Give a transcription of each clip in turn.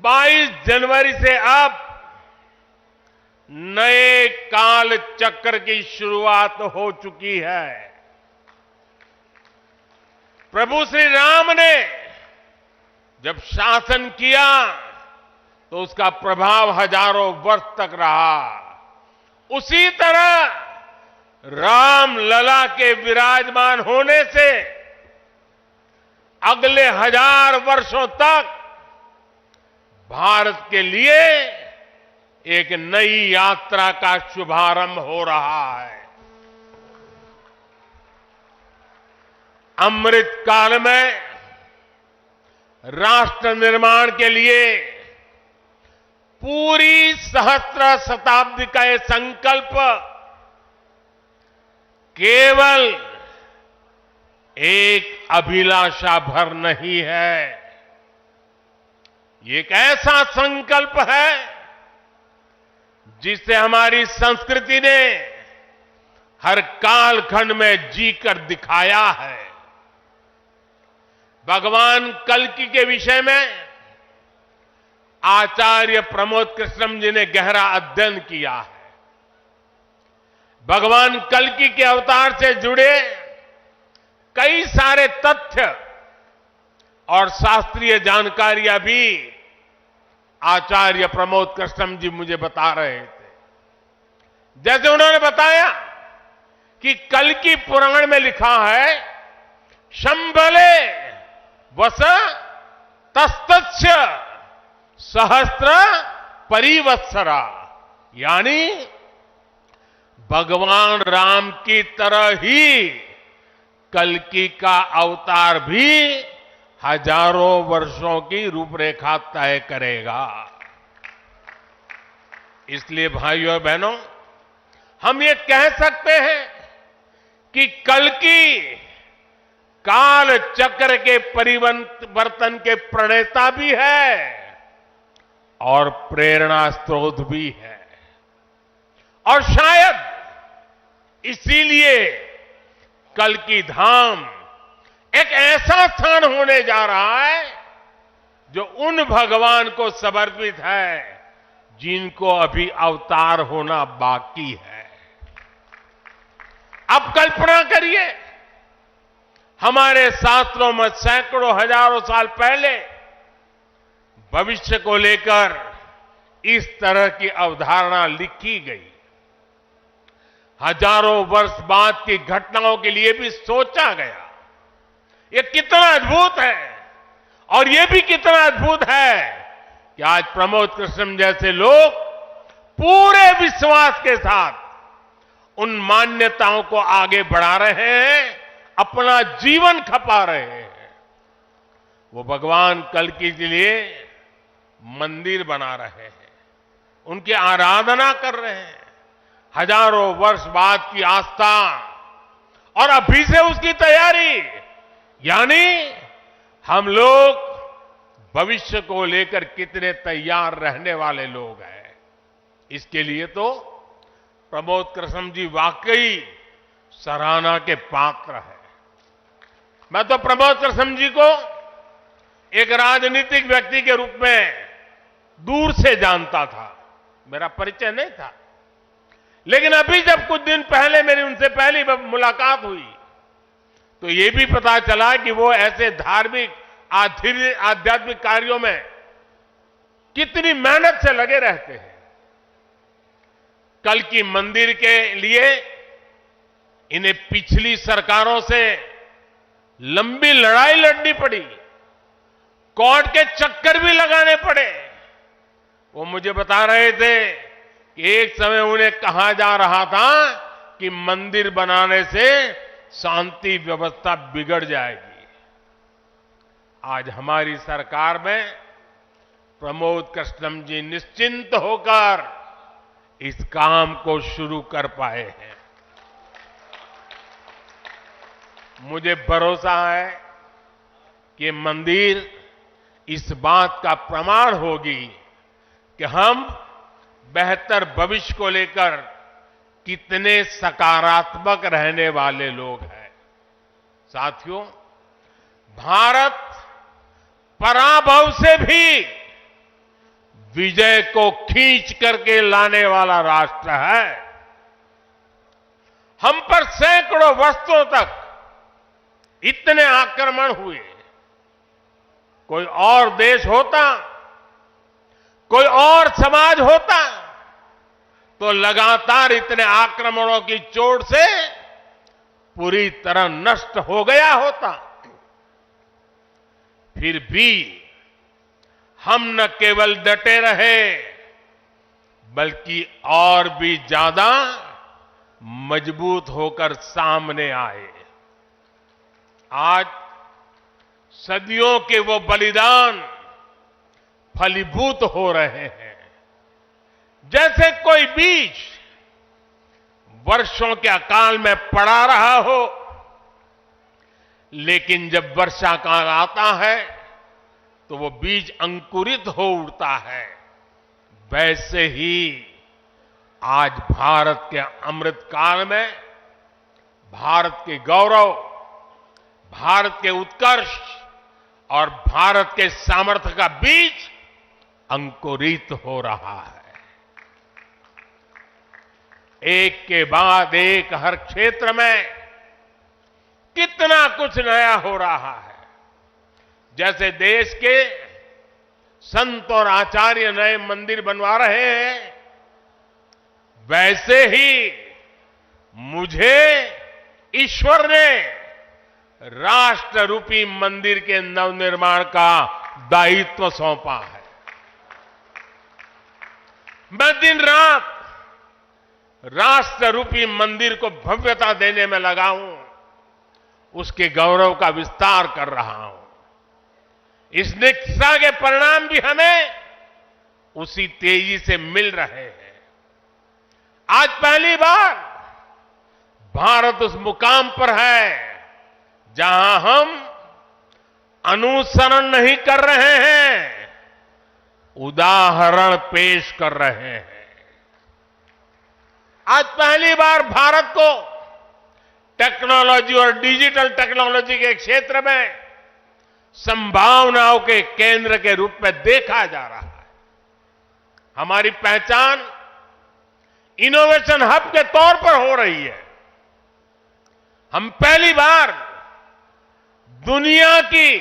22 जनवरी से अब नए काल चक्र की शुरुआत हो चुकी है। प्रभु श्री राम ने जब शासन किया तो उसका प्रभाव हजारों वर्ष तक रहा। उसी तरह राम लला के विराजमान होने से अगले 1000 वर्षों तक भारत के लिए एक नई यात्रा का शुभारंभ हो रहा है। अमृत काल में राष्ट्र निर्माण के लिए पूरी सहस्त्र शताब्दी का यह संकल्प केवल एक अभिलाषा भर नहीं है, ये एक ऐसा संकल्प है जिसे हमारी संस्कृति ने हर कालखंड में जीकर दिखाया है। भगवान कल्कि के विषय में आचार्य प्रमोद कृष्णम जी ने गहरा अध्ययन किया है। भगवान कल्कि के अवतार से जुड़े कई सारे तथ्य और शास्त्रीय जानकारियां भी आचार्य प्रमोद कृष्णम जी मुझे बता रहे थे। जैसे उन्होंने बताया कि कल्कि पुराण में लिखा है, शंबले वस तस्तस्य सहस्त्र परिवत्सरा, यानी भगवान राम की तरह ही कल्कि का अवतार भी हजारों वर्षों की रूपरेखा तय करेगा। इसलिए भाइयों और बहनों, हम ये कह सकते हैं कि कल्कि काल चक्र के परिवर्तन के प्रणेता भी है और प्रेरणा स्रोत भी है। और शायद इसीलिए कल्कि धाम एक ऐसा स्थान होने जा रहा है जो उन भगवान को समर्पित है जिनको अभी अवतार होना बाकी है। अब कल्पना करिए, हमारे शास्त्रों में सैकड़ों हजारों साल पहले भविष्य को लेकर इस तरह की अवधारणा लिखी गई। हजारों वर्ष बाद की घटनाओं के लिए भी सोचा गया। ये कितना अद्भुत है। और ये भी कितना अद्भुत है कि आज प्रमोद कृष्णम जैसे लोग पूरे विश्वास के साथ उन मान्यताओं को आगे बढ़ा रहे हैं, अपना जीवन खपा रहे हैं। वो भगवान कल्कि के लिए मंदिर बना रहे हैं, उनकी आराधना कर रहे हैं। हजारों वर्ष बाद की आस्था और अभी से उसकी तैयारी, यानी हम लोग भविष्य को लेकर कितने तैयार रहने वाले लोग हैं। इसके लिए तो प्रमोद कृष्णम जी वाकई सराहना के पात्र है। मैं तो प्रमोद कृष्णम जी को एक राजनीतिक व्यक्ति के रूप में दूर से जानता था, मेरा परिचय नहीं था। लेकिन अभी जब कुछ दिन पहले मेरी उनसे पहली मुलाकात हुई तो ये भी पता चला कि वो ऐसे धार्मिक आध्यात्मिक कार्यों में कितनी मेहनत से लगे रहते हैं। कल्कि मंदिर के लिए इन्हें पिछली सरकारों से लंबी लड़ाई लड़नी पड़ी, कोर्ट के चक्कर भी लगाने पड़े। वो मुझे बता रहे थे कि एक समय उन्हें कहा जा रहा था कि मंदिर बनाने से शांति व्यवस्था बिगड़ जाएगी। आज हमारी सरकार में प्रमोद कृष्णम जी निश्चिंत होकर इस काम को शुरू कर पाए हैं। मुझे भरोसा है कि मंदिर इस बात का प्रमाण होगी कि हम बेहतर भविष्य को लेकर कितने सकारात्मक रहने वाले लोग हैं। साथियों, भारत पराभव से भी विजय को खींच करके लाने वाला राष्ट्र है। हम पर सैकड़ों वर्षों तक इतने आक्रमण हुए, कोई और देश होता, कोई और समाज होता तो लगातार इतने आक्रमणों की चोट से पूरी तरह नष्ट हो गया होता। फिर भी हम न केवल डटे रहे बल्कि और भी ज्यादा मजबूत होकर सामने आए। आज सदियों के वो बलिदान फलीभूत हो रहे हैं। जैसे कोई बीज वर्षों के अकाल में पड़ा रहा हो, लेकिन जब वर्षा काल आता है तो वो बीज अंकुरित हो उठता है। वैसे ही आज भारत के अमृत काल में भारत के गौरव, भारत के उत्कर्ष और भारत के सामर्थ्य का बीज अंकुरित हो रहा है। एक के बाद एक हर क्षेत्र में कितना कुछ नया हो रहा है। जैसे देश के संत और आचार्य नए मंदिर बनवा रहे हैं, वैसे ही मुझे ईश्वर ने राष्ट्र रूपी मंदिर के नवनिर्माण का दायित्व सौंपा है। मैं दिन रात राष्ट्र रूपी मंदिर को भव्यता देने में लगा हूं, उसके गौरव का विस्तार कर रहा हूं। इस निष्ठा के परिणाम भी हमें उसी तेजी से मिल रहे हैं। आज पहली बार भारत उस मुकाम पर है जहां हम अनुसरण नहीं कर रहे हैं, उदाहरण पेश कर रहे हैं। आज पहली बार भारत को टेक्नोलॉजी और डिजिटल टेक्नोलॉजी के क्षेत्र में संभावनाओं के केंद्र के रूप में देखा जा रहा है। हमारी पहचान इनोवेशन हब के तौर पर हो रही है। हम पहली बार दुनिया की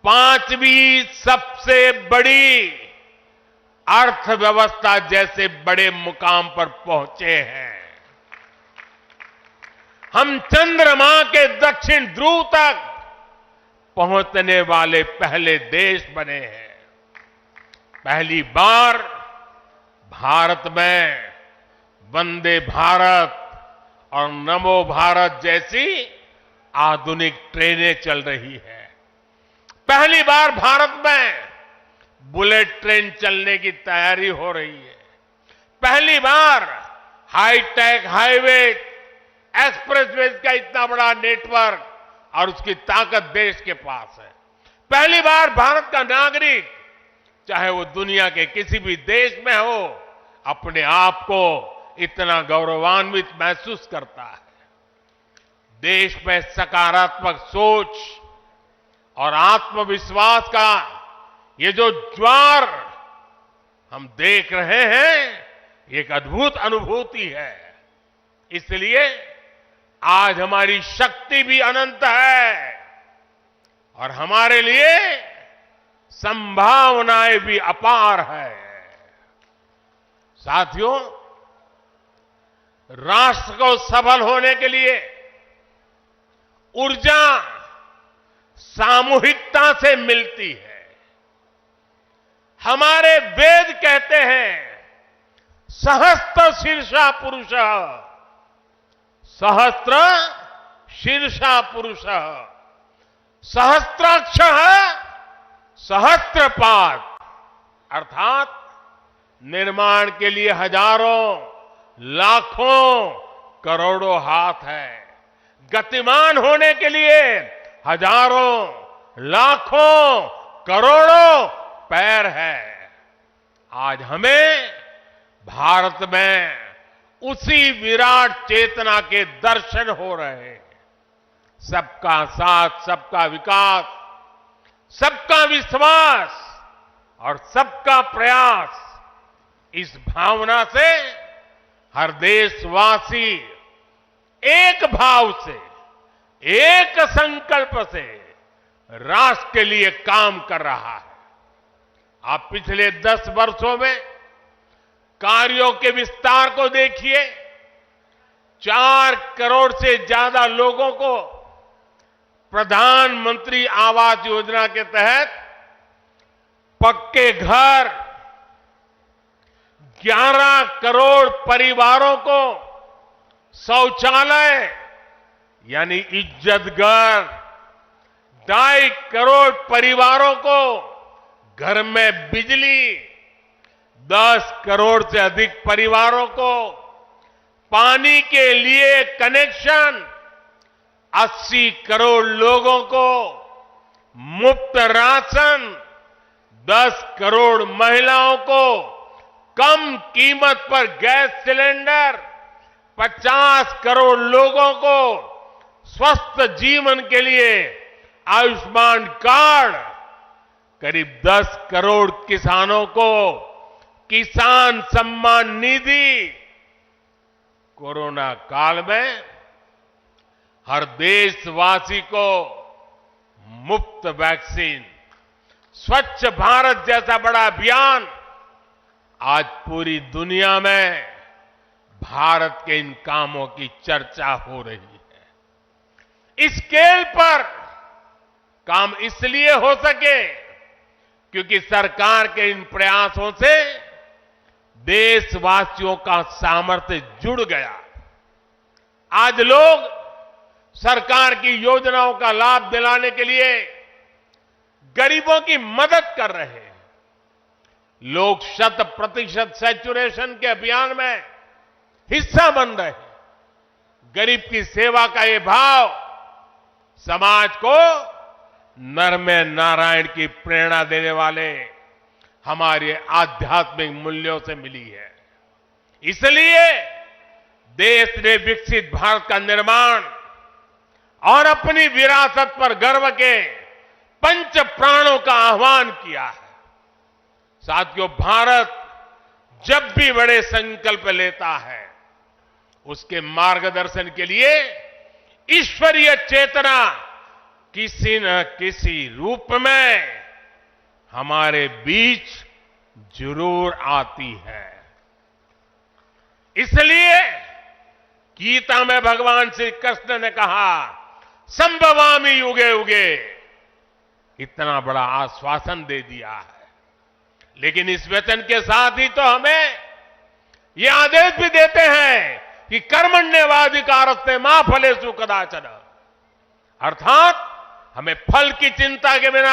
5वीं सबसे बड़ी अर्थव्यवस्था जैसे बड़े मुकाम पर पहुंचे हैं। हम चंद्रमा के दक्षिण ध्रुव तक पहुंचने वाले पहले देश बने हैं। पहली बार भारत में वंदे भारत और नमो भारत जैसी आधुनिक ट्रेनें चल रही है। पहली बार भारत में बुलेट ट्रेन चलने की तैयारी हो रही है। पहली बार हाईटेक हाईवे, एक्सप्रेसवेज का इतना बड़ा नेटवर्क और उसकी ताकत देश के पास है। पहली बार भारत का नागरिक, चाहे वो दुनिया के किसी भी देश में हो, अपने आप को इतना गौरवान्वित महसूस करता है। देश में सकारात्मक सोच और आत्मविश्वास का ये जो ज्वार हम देख रहे हैं, एक अद्भुत अनुभूति है। इसलिए आज हमारी शक्ति भी अनंत है और हमारे लिए संभावनाएं भी अपार है। साथियों, राष्ट्र को सफल होने के लिए ऊर्जा सामूहिकता से मिलती है। हमारे वेद कहते हैं, सहस्त्र शीर्षा पुरुष, सहस्त्र शीर्षा पुरुष, सहस्त्राक्ष सहस्त्रपाद। अर्थात निर्माण के लिए हजारों, लाखों, करोड़ों हाथ है। गतिमान होने के लिए हजारों, लाखों, करोड़ों पैर है। आज हमें भारत में उसी विराट चेतना के दर्शन हो रहे हैं। सबका साथ, सबका विकास, सबका विश्वास और सबका प्रयास, इस भावना से हर देशवासी एक भाव से, एक संकल्प से राष्ट्र के लिए काम कर रहा है। आप पिछले 10 वर्षों में कार्यों के विस्तार को देखिए। 4 करोड़ से ज्यादा लोगों को प्रधानमंत्री आवास योजना के तहत पक्के घर, 11 करोड़ परिवारों को शौचालय यानी इज्जत घर, 2.5 करोड़ परिवारों को घर में बिजली, 10 करोड़ से अधिक परिवारों को पानी के लिए कनेक्शन, 80 करोड़ लोगों को मुफ्त राशन, 10 करोड़ महिलाओं को कम कीमत पर गैस सिलेंडर, 50 करोड़ लोगों को स्वस्थ जीवन के लिए आयुष्मान कार्ड, करीब 10 करोड़ किसानों को किसान सम्मान निधि। कोरोना काल में हर देशवासी को मुफ्त वैक्सीन, स्वच्छ भारत जैसा बड़ा अभियान, आज पूरी दुनिया में भारत के इन कामों की चर्चा हो रही है। इस स्केल पर काम इसलिए हो सके क्योंकि सरकार के इन प्रयासों से देशवासियों का सामर्थ्य जुड़ गया। आज लोग सरकार की योजनाओं का लाभ दिलाने के लिए गरीबों की मदद कर रहे हैं। लोग 100% सैचुरेशन के अभियान में हिस्सा बन रहे हैं। गरीब की सेवा का ये भाव समाज को नर में नारायण की प्रेरणा देने वाले हमारे आध्यात्मिक मूल्यों से मिली है। इसलिए देश ने विकसित भारत का निर्माण और अपनी विरासत पर गर्व के 5 प्राणों का आह्वान किया है। साथियों, भारत जब भी बड़े संकल्प लेता है, उसके मार्गदर्शन के लिए ईश्वरीय चेतना किसी न किसी रूप में हमारे बीच जरूर आती है। इसलिए गीता में भगवान श्री कृष्ण ने कहा, संभवामि युगे युगे, इतना बड़ा आश्वासन दे दिया है। लेकिन इस वचन के साथ ही तो हमें ये आदेश भी देते हैं कि कर्मण्येवाधिकारस्ते मा फलेषु कदाचन, अर्थात हमें फल की चिंता के बिना